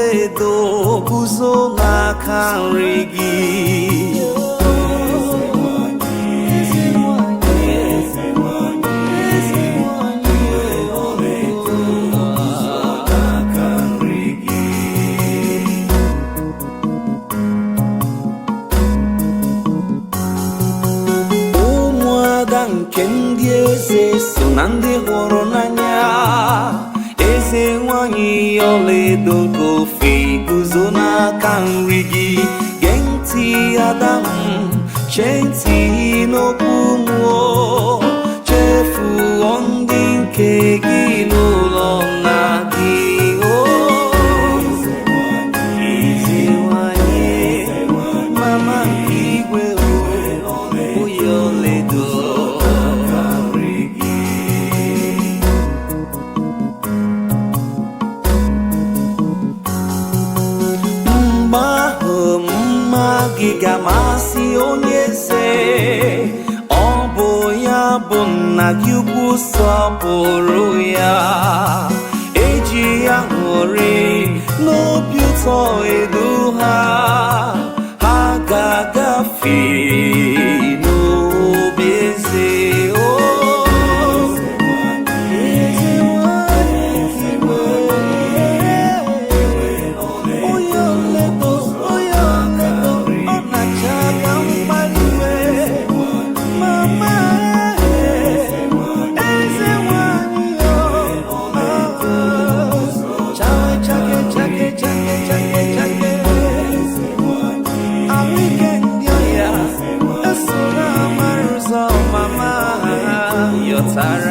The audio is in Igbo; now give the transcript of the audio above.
ọlaedo guzo n'aka nri gị. Nke ndị eze so na ndị hụrụ n'anya, eze nwanyị ọlaedo nke ofe guzo n'aka nri gị. Gee ntị Adam, chee ntị n'okwu mmụọ, chefuo ndị nke gị n'ụlọ nna gị. Eze nwanyị, mama nke igwe, onye ọlaedo. Gị ga-amasị onye eze, ọ bụ ya bụ nna gị ukwu, sọpụrụ ya. Eji ya ṅụrị n'obi ụtọ edu ha, ha ga-agafe n'obi eze. Tara